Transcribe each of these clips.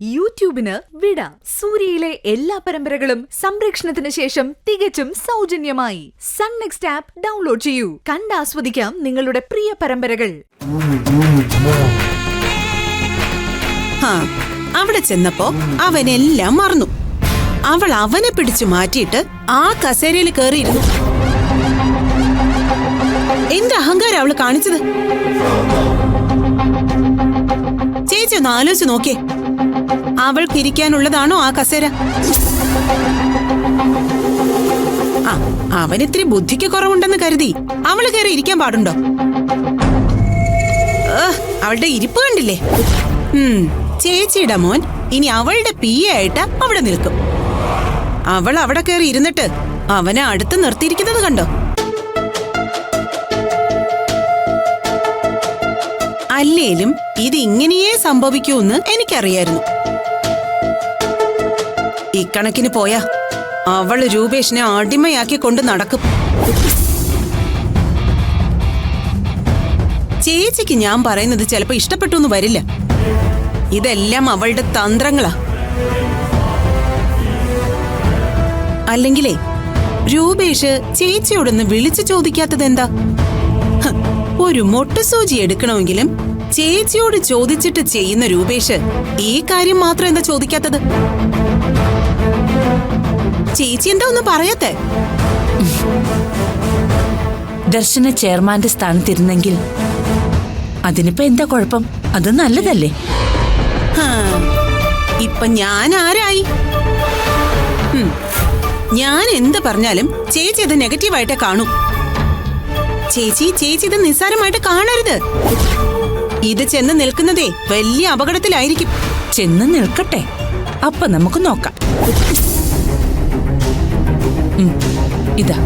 യൂട്യൂബിന് വിട. സൂര്യയിലെ എല്ലാ പരമ്പരകളും സംരക്ഷണത്തിന് ശേഷം തികച്ചും സൗജന്യമായി സൺ നെക്സ്റ്റ് ആപ്പ് ഡൗൺലോഡ് ചെയ്യൂ. കണ്ടാസ്വദിക്കാം നിങ്ങളുടെ പ്രിയ പരമ്പരകൾ. അവിടെ ചെന്നപ്പോ അവനെല്ലാം മറന്നു. അവൾ അവനെ പിടിച്ചു മാറ്റിയിട്ട് ആ കസേരയിൽ കയറിയിരുന്നു. എന്ത് അഹങ്കാരം അവള് കാണിച്ചത്! ചേച്ചി ഒന്ന് ആലോചിച്ച് നോക്കിയേ, അവൾക്കിരിക്കാനുള്ളതാണോ ആ കസേര? അവനിത്തിരി ബുദ്ധിക്ക് കുറവുണ്ടെന്ന് കരുതി അവള് കയറി ഇരിക്കാൻ പാടുണ്ടോ? അവളുടെ ഇരിപ്പ് കണ്ടില്ലേ? ചേച്ചിയുടെ മോൻ ഇനി അവളുടെ ആയിട്ട് അവിടെ നിൽക്കും. അവൾ അവിടെ കയറി ഇരുന്നിട്ട് അവനെ അടുത്ത് നിർത്തിയിരിക്കുന്നത് കണ്ടോ? അല്ലേലും ഇത് ഇങ്ങനെയേ സംഭവിക്കൂന്ന് എനിക്കറിയായിരുന്നു. ഇക്കണക്കിന് പോയാ അവള് രൂപേഷിനെ അടിമയാക്കി കൊണ്ട് നടക്കും. ചേച്ചിക്ക് ഞാൻ പറയുന്നത് ചിലപ്പോ ഇഷ്ടപ്പെട്ടൊന്നും വരില്ല. ഇതെല്ലാം അവളുടെ തന്ത്രങ്ങളാ. അല്ലെങ്കിലേ രൂപേഷ് ചേച്ചിയോടൊന്ന് വിളിച്ചു ചോദിക്കാത്തത് എന്താ? ഒരു മൊട്ടുസൂചി എടുക്കണമെങ്കിലും ചേച്ചിയോട് ചോദിച്ചിട്ട് ചെയ്യുന്ന രൂപേഷ് ഈ കാര്യം മാത്രം എന്താ ചോദിക്കാത്തത്? ചേച്ചി എന്താ ഒന്നും പറയാത്തെ? ദർശന ചെയർമാന്റെ സ്ഥാനത്തിരുന്നെങ്കിൽ അതിനിപ്പോ എന്താ കുഴപ്പം? അത് നല്ലതല്ലേ? ഇപ്പൊ ഞാൻ ആരായി? ഞാൻ എന്ത് പറഞ്ഞാലും ചേച്ചി അത് നെഗറ്റീവായിട്ടേ കാണൂ. ചേച്ചി ഇത് നിസ്സാരമായിട്ട് കാണരുത്. ഇത് ചെന്ന് നിൽക്കുന്നതേ വലിയ അപകടത്തിലായിരിക്കും. ചെന്ന് നിൽക്കട്ടെ, അപ്പൊ നമുക്ക് നോക്കാം. ഇതാ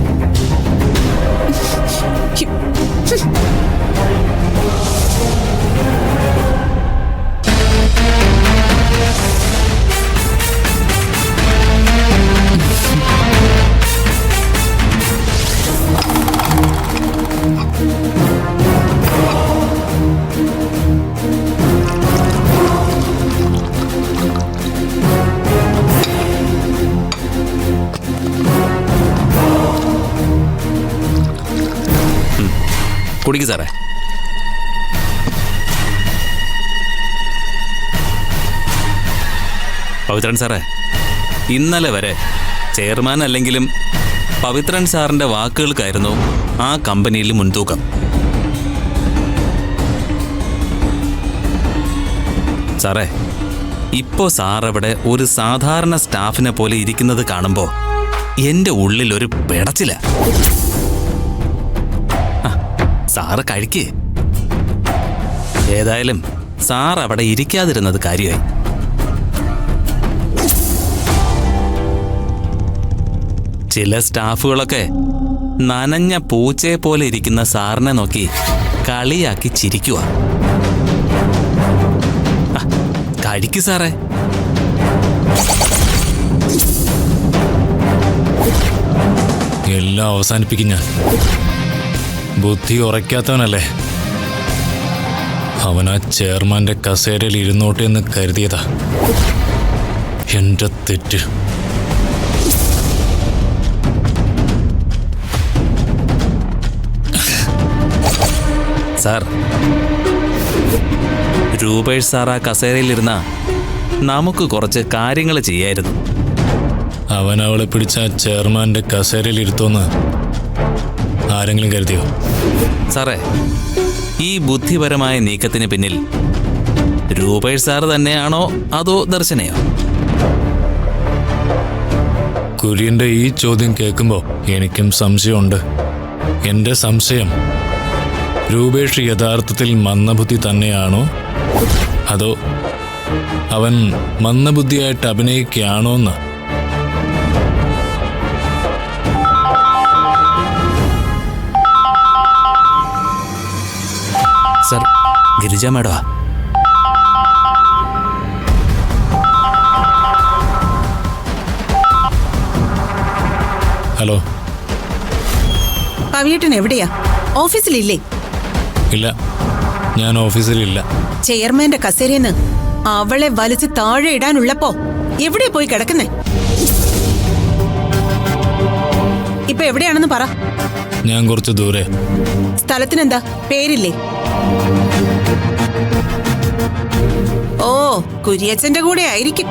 കുടിക്ക് സാറേ. പവിത്രൻ സാറേ, ഇന്നലെ വരെ ചെയർമാൻ അല്ലെങ്കിലും പവിത്രൻ സാറിന്റെ വാക്കുകൾക്കായിരുന്നു ആ കമ്പനിയിൽ മുൻതൂക്കം. സാറേ, ഇപ്പോ സാർ അവിടെ ഒരു സാധാരണ സ്റ്റാഫിനെ പോലെ ഇരിക്കുന്നത് കാണുമ്പോ എന്റെ ഉള്ളിൽ ഒരു പിടച്ചില്ല. സാറ് കഴിക്കേ. ഏതായാലും സാർ അവിടെ ഇരിക്കാതിരുന്നത് കാര്യമായി. ചില സ്റ്റാഫുകളൊക്കെ നനഞ്ഞ പൂച്ചയെ പോലെ ഇരിക്കുന്ന സാറിനെ നോക്കി കളിയാക്കി ചിരിക്കുക. കഴിക്കു സാറേ. എല്ലാം അവസാനിപ്പിക്കും ഞാൻ. ബുദ്ധി ഉറയ്ക്കാത്തവനല്ലേ അവൻ. ആ ചെയർമാന്റെ കസേരയിൽ ഇരുന്നോട്ടെ എന്ന് കരുതിയതാ. എന്റെ തെറ്റ്. സാർ, രൂപേഷ് സാർ ആ കസേരയിലിരുന്ന നമുക്ക് കുറച്ച് കാര്യങ്ങൾ ചെയ്യായിരുന്നു. അവൻ അവളെ പിടിച്ച ആ ചെയർമാന്റെ കസേരയിൽ ഇരുത്തോന്ന് ആരെങ്കിലും കരുതിയോ? സാറേ, ഈ ബുദ്ധിപരമായ നീക്കത്തിന് പിന്നിൽ രൂപേഷ് സാർ തന്നെയാണോ അതോ ദർശനയോ? കുര്യന്റെ ഈ ചോദ്യം കേൾക്കുമ്പോൾ എനിക്കും സംശയമുണ്ട്. എന്റെ സംശയം രൂപേഷ് യഥാർത്ഥത്തിൽ മന്ദബുദ്ധി തന്നെയാണോ അതോ അവൻ മന്ദബുദ്ധിയായിട്ട് അഭിനയിക്കുകയാണോ എന്ന്. സർ, ഗിരിജ മേഡമാ. ഹലോ. പവിയേട്ടൻ എവിടെയാ? ഓഫീസിലില്ലേ? ഇല്ല, ഞാൻ ഓഫീസിലില്ല. ചെയർമാന്റെ കസേരയെന്ന് അവളെ വലിച്ച് താഴെ ഇടാനുള്ളപ്പോ എവിടെ പോയി കിടക്കുന്നേ? ഇപ്പൊ എവിടെയാണെന്ന് പറ. ഞാൻ കുറച്ച് ദൂരെ. സ്ഥലത്തിനെന്താ പേരില്ലേ? ഓ, കുര്യച്ചന്റെ കൂടെ ആയിരിക്കും.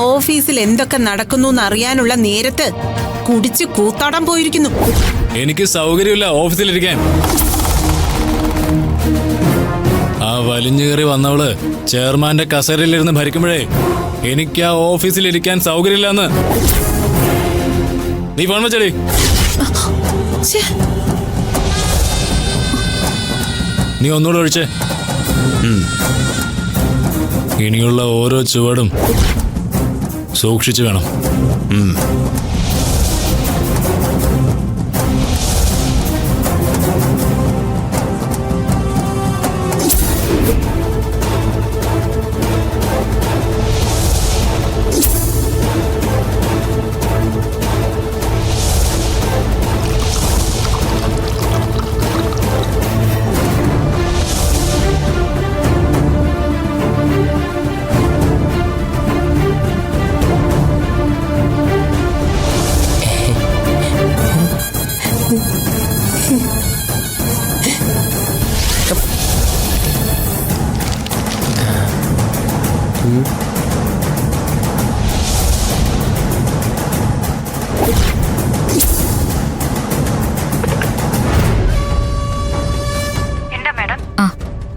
ഓഫീസിൽ എന്തൊക്കെ നടക്കുന്നു എന്നറിയാനുള്ള നേരത്ത് കുടിച്ച് കൂത്താടാൻ പോയിരിക്കുന്നു. എനിക്ക് സൗകര്യമില്ല ഓഫീസിലിരിക്കാൻ. ആ വലിഞ്ഞു കയറി വന്നവള് ചെയർമാന്റെ കസേരയിലിരുന്ന് ഭരിക്കുമ്പോഴേ എനിക്ക് ആ ഓഫീസിലിരിക്കാൻ സൗകര്യമില്ലെന്ന്. നീ ഫോൺ വെച്ചടി. നീ ഒന്നുകൂടെ ഒഴിച്ചേ. ഇനിയുള്ള ഓരോ ചുവടും സൂക്ഷിച്ചു വേണം.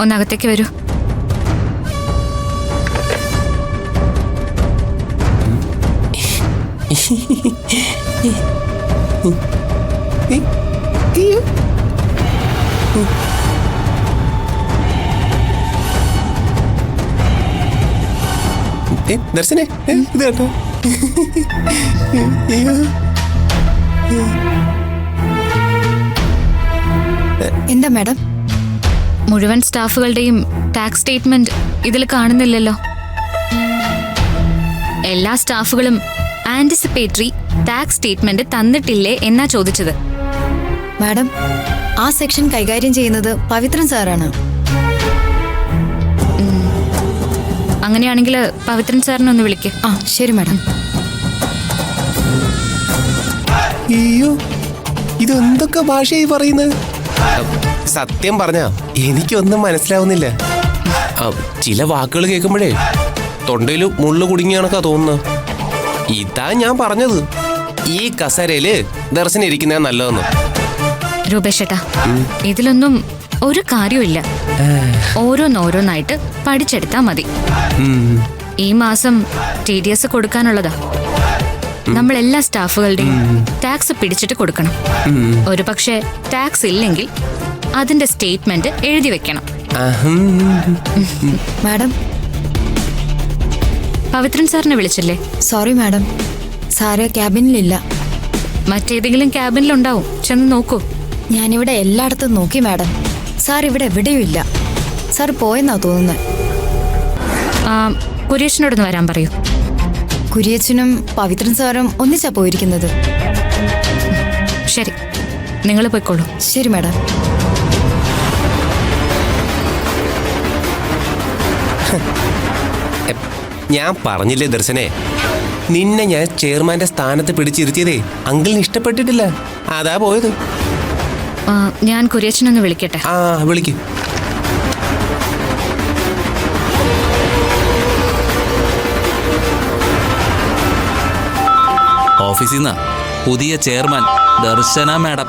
ഒന്നകത്തേക്ക് വരൂ. ദർശനെ ഇത് കേട്ടോ. എന്താ മാഡം? മുഴുവൻ സ്റ്റാഫുകളുടെയും ടാക്സ് സ്റ്റേറ്റ്മെന്റ് ഇതിൽ കാണുന്നില്ലല്ലോ. എല്ലാ സ്റ്റാഫുകളും ആന്റിസിപ്പേറ്ററി ടാക്സ് സ്റ്റേറ്റ്മെന്റ് തന്നിട്ടില്ലേ എന്നാ ചോദിച്ചത്. മാഡം, ആ സെക്ഷൻ കൈകാര്യം ചെയ്യുന്നത് പവിത്രൻ സാറാണ്. അങ്ങനെയാണെങ്കിൽ പവിത്രൻ സാറിനെ ഒന്ന് വിളിക്ക്. ആ ശരി മാഡം. അയ്യോ, ഇതെന്തൊക്കെ ഭാഷയായി പറയുന്നത്? സത്യം പറഞ്ഞ എനിക്കൊന്നും മനസ്സിലാവുന്നില്ല. ചില വാക്കുകൾ കേൾക്കുമ്പോഴേ തൊണ്ടയിൽ മുള്ളു കുടുങ്ങിയാണൊക്കെ തോന്നുന്നത്. ഇതാ ഞാൻ പറഞ്ഞത്, ഈ കസേരയില് ദർശനം ഇരിക്കുന്ന നല്ലതെന്ന്. രൂപേഷേട്ടാ, ഇതിലൊന്നും ഒരു കാര്യമില്ല. ഓരോന്നോരോന്നായിട്ട് പഠിച്ചെടുത്താ മതി. ഈ മാസം TDS കൊടുക്കാനുള്ളതാ. നമ്മൾ എല്ലാ സ്റ്റാഫുകളുടെയും ടാക്സ് പിടിച്ചിട്ട് കൊടുക്കണം. ഒരു പക്ഷേ ടാക്സ് ഇല്ലെങ്കിൽ അതിന്റെ സ്റ്റേറ്റ്മെന്റ് എഴുതി വെക്കണം. മാഡം, പവിത്രൻ സാറിനെ വിളിച്ചില്ലേ? സോറി മാഡം, സാറ് ക്യാബിനിലില്ല. മറ്റേതെങ്കിലും ക്യാബിനിലുണ്ടാവും, ചെന്ന് നോക്കൂ. ഞാനിവിടെ എല്ലായിടത്തും നോക്കി മാഡം. സാർ ഇവിടെ എവിടെയും ഇല്ല. സാർ പോയെന്നാ തോന്നുന്നത്. കുരേഷിനോടൊന്ന് വരാൻ പറയൂ. കുര്യച്ചനും പവിത്രൻ സാറും ഒന്നിച്ചാ പോയിരിക്കുന്നത്. ശരി, നിങ്ങൾ പോയിക്കോളൂ. ശരി മാഡം. ഞാൻ പറഞ്ഞില്ലേ ദർശനെ, നിന്നെ ഞാൻ ചെയർമാന്റെ സ്ഥാനത്ത് പിടിച്ചിരുത്തിയതേ അങ്കിളിന് ഇഷ്ടപ്പെട്ടിട്ടില്ല. അതാ പോയത്. ഞാൻ കുരേഷിനൊന്ന് വിളിക്കട്ടെ. ആ വിളിക്ക്. ഓഫീസിൽ നിന്നാ പുതിയ ചെയർമാൻ ദർശന മാഡം.